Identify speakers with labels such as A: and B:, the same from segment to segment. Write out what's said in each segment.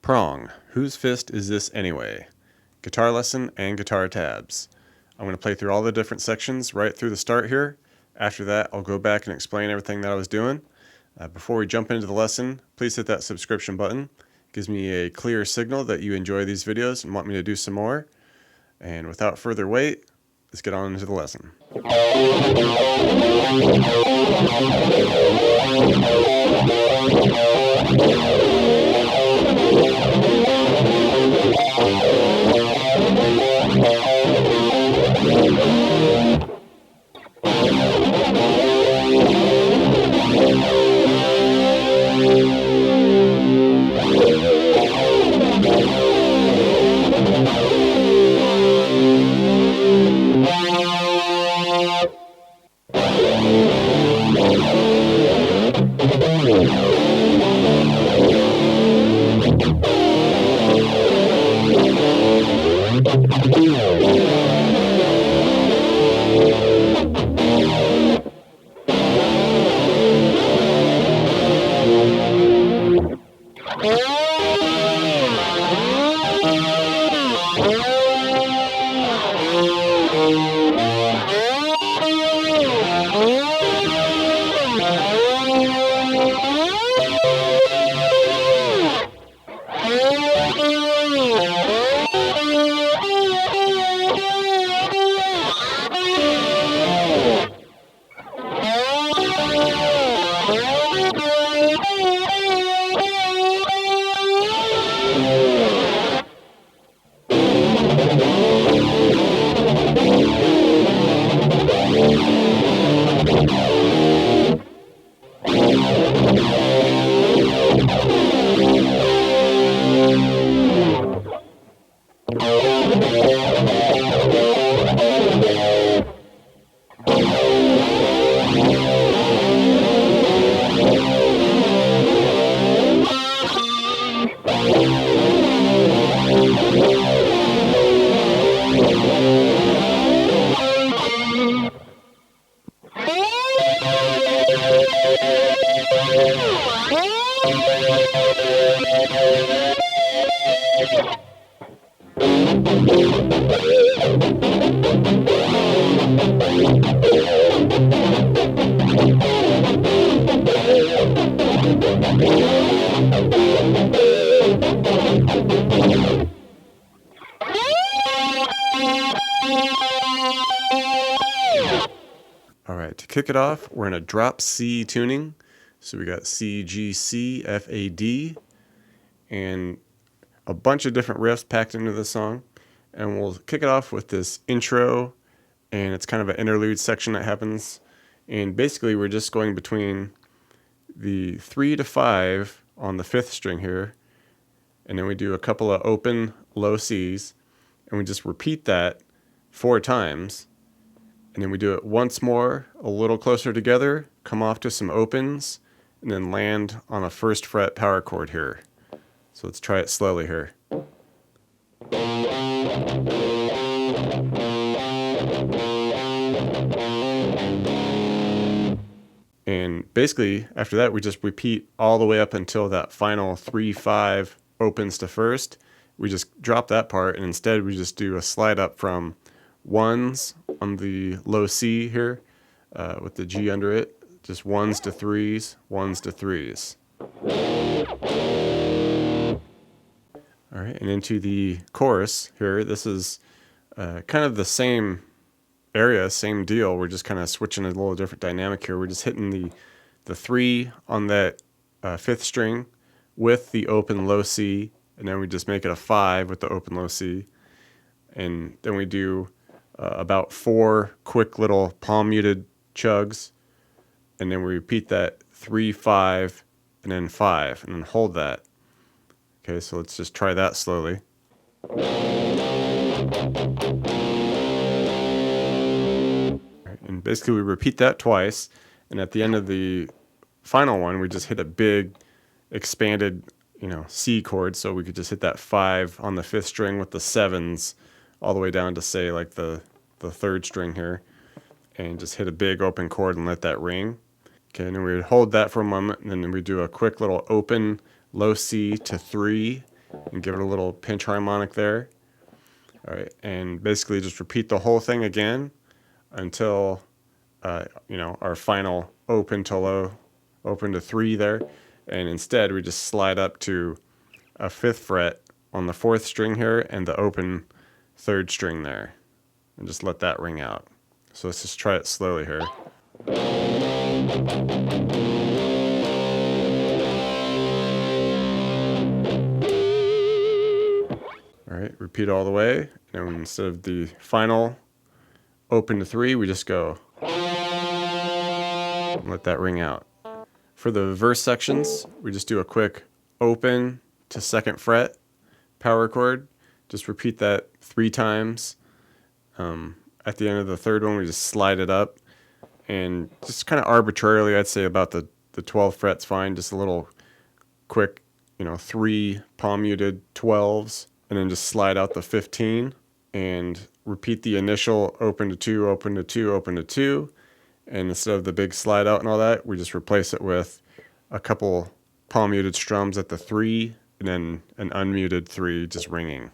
A: Prong, whose fist is this anyway? Guitar lesson and guitar tabs. I'm going to play through all the different sections right through the start here. After that, I'll go back and explain everything that I was doing. Before we jump into the lesson, please hit that subscription button. It gives me a clear signal that you enjoy these videos and want me to do some more. And without further wait, let's get on into the lesson. Alright, to kick it off, we're in a drop C tuning. So we got C, G, C, F, A, D, and a bunch of different riffs packed into the song. And we'll kick it off with this intro, and it's kind of an interlude section that happens. And basically we're just going between the 3 to 5 on the 5th string here, and then we do a couple of open low C's, and we just repeat that 4 times. And then we do it once more, a little closer together, come off to some opens, and then land on a 1st fret power chord here. So let's try it slowly here. And basically, after that, we just repeat all the way up until that final 3-5 opens to 1st. We just drop that part, and instead we just do a slide up from 1s on the low C here with the G under it, just 1s to 3s, 1s to 3s. All right, and into the chorus here. This is kind of the same area, same deal. We're just kind of switching a little different dynamic here. We're just hitting the 3 on that 5th string with the open low C, and then we just make it a 5 with the open low C, and then we do about 4 quick little palm muted chugs, and then we repeat that 3, 5, and then 5, and then hold that. Okay, so let's just try that slowly. And basically we repeat that twice, and at the end of the final one we just hit a big expanded C chord, so we could just hit that 5 on the 5th string with the 7s all the way down to, say, like the 3rd string here, and just hit a big open chord and let that ring. Okay, and then we would hold that for a moment, and then we do a quick little open low C to 3, and give it a little pinch harmonic there. All right, and basically just repeat the whole thing again until our final open to low, open to 3 there, and instead we just slide up to a 5th fret on the 4th string here and the open 3rd string there, and just let that ring out. So let's just try it slowly here. All right, repeat all the way, and instead of the final open to 3, we just go and let that ring out. For the verse sections, we just do a quick open to 2nd fret power chord. Just repeat that 3 times. At the end of the 3rd one, we just slide it up, and just kind of arbitrarily, I'd say about the 12th fret's fine. Just a little quick, 3 palm muted 12s, and then just slide out the 15, and repeat the initial open to 2, open to 2, open to 2. And instead of the big slide out and all that, we just replace it with a couple palm muted strums at the 3, and then an unmuted 3 just ringing.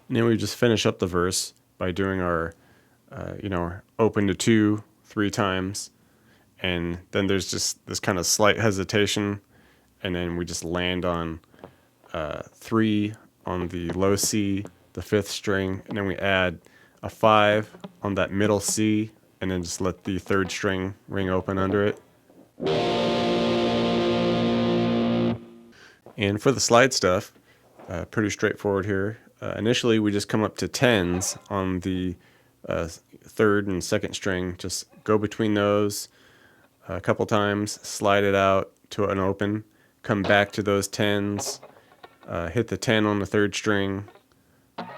A: And then we just finish up the verse by doing our open to 2 3 times. And then there's just this kind of slight hesitation, and then we just land on 3 on the low C, the 5th string, and then we add a 5 on that middle C, and then just let the 3rd string ring open under it. And for the slide stuff, pretty straightforward here. Initially, we just come up to 10s on the 3rd and 2nd string. Just go between those a couple times, slide it out to an open, come back to those 10s, hit the 10 on the 3rd string,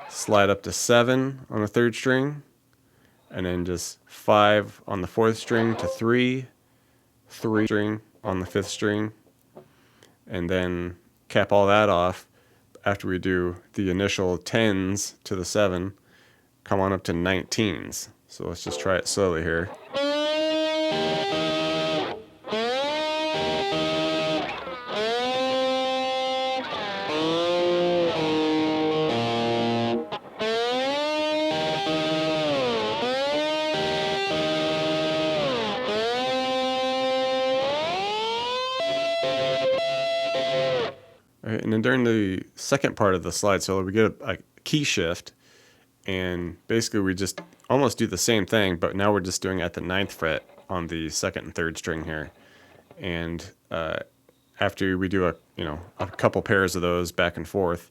A: slide up to 7 on the 3rd string, and then just 5 on the 4th string to 3, 3 string on the 5th string, and then cap all that off after we do the initial 10s to the 7, come on up to 19s. So let's just try it slowly here. Right, and then during the second part of the slide solo, we get a key shift, and basically we just almost do the same thing, but now we're just doing it at the 9th fret on the 2nd and 3rd string here. And after we do a couple pairs of those back and forth,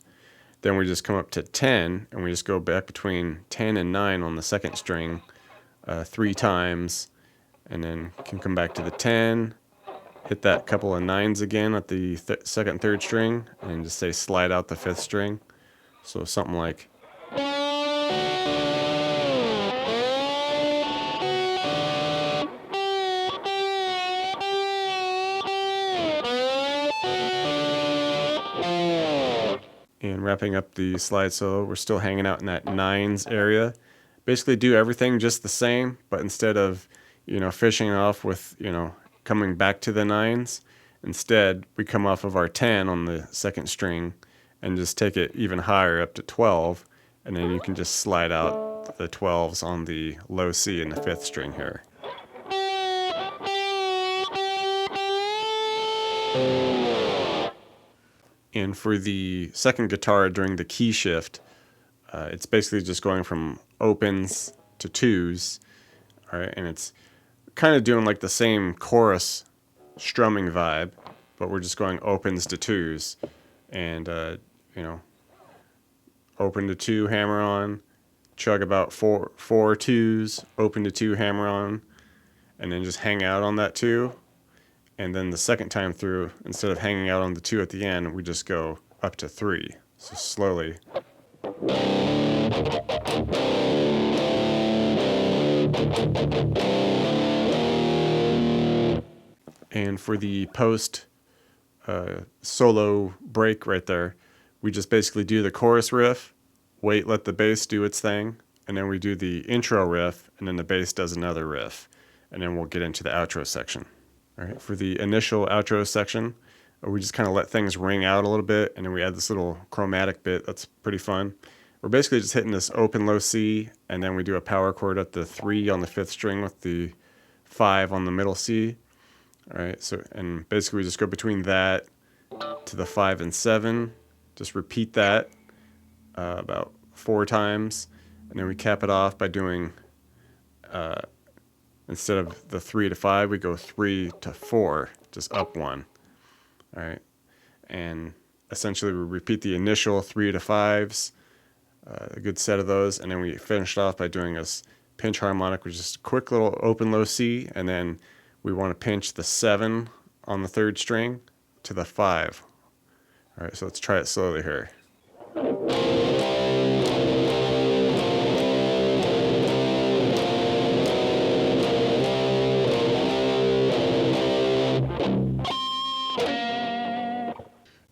A: then we just come up to 10, and we just go back between 10 and 9 on the 2nd string 3 times, and then can come back to the 10, hit that couple of 9s again at the 2nd and 3rd string, and just say slide out the 5th string. So something like. And wrapping up the slide solo, we're still hanging out in that 9s area. Basically do everything just the same, but instead of fishing off with coming back to the 9s, instead we come off of our 10 on the 2nd string and just take it even higher up to 12, and then you can just slide out the 12s on the low C and the 5th string here. And for the second guitar during the key shift, it's basically just going from opens to 2s, all right, and it's kind of doing like the same chorus strumming vibe, but we're just going opens to 2s, and open to 2, hammer on, chug about four 2s, open to 2, hammer on, and then just hang out on that 2. And then the second time through, instead of hanging out on the 2 at the end, we just go up to 3. So slowly. And for the post solo break right there, we just basically do the chorus riff, wait, let the bass do its thing, and then we do the intro riff, and then the bass does another riff, and then we'll get into the outro section. All right, for the initial outro section, we just kind of let things ring out a little bit, and then we add this little chromatic bit that's pretty fun. We're basically just hitting this open low C, and then we do a power chord at the 3 on the 5th string with the 5 on the middle C. All right, so and basically we just go between that to the 5 and 7. Just repeat that about 4 times, and then we cap it off by doing instead of the 3 to 5, we go 3 to 4, just up 1. All right, and essentially we repeat the initial 3 to 5s, a good set of those, and then we finished off by doing this pinch harmonic, which is just a quick little open low C, and then we want to pinch the 7 on the 3rd string to the 5. All right, so let's try it slowly here.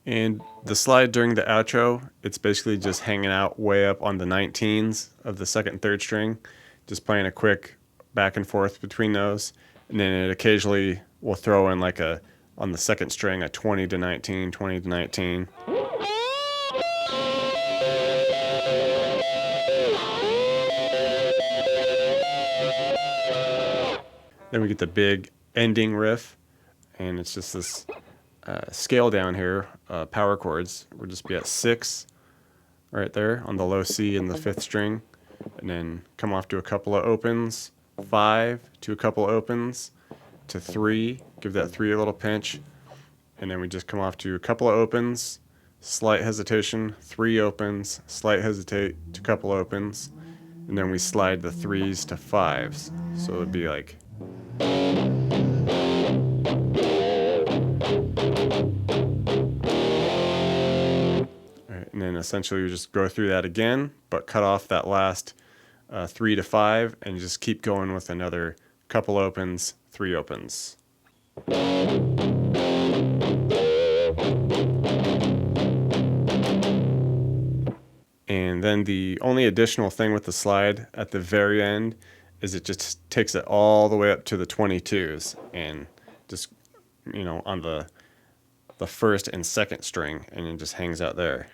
A: And the slide during the outro, it's basically just hanging out way up on the 19s of the 2nd and 3rd string, just playing a quick back and forth between those. And then it occasionally will throw in like on the 2nd string, a 20 to 19, 20 to 19. Then we get the big ending riff, and it's just this scale down here, power chords. We'll just be at 6 right there on the low C in the 5th string, and then come off to a couple of opens, 5 to a couple of opens, to 3, give that 3 a little pinch, and then we just come off to a couple of opens, slight hesitation, 3 opens, slight hesitate to a couple opens, and then we slide the 3s to 5s. So it would be like. And then essentially we just go through that again, but cut off that last 3 to 5 and just keep going with another couple opens, 3 opens. And then the only additional thing with the slide at the very end is it just takes it all the way up to the 22s and just, on the 1st and 2nd string, and it just hangs out there.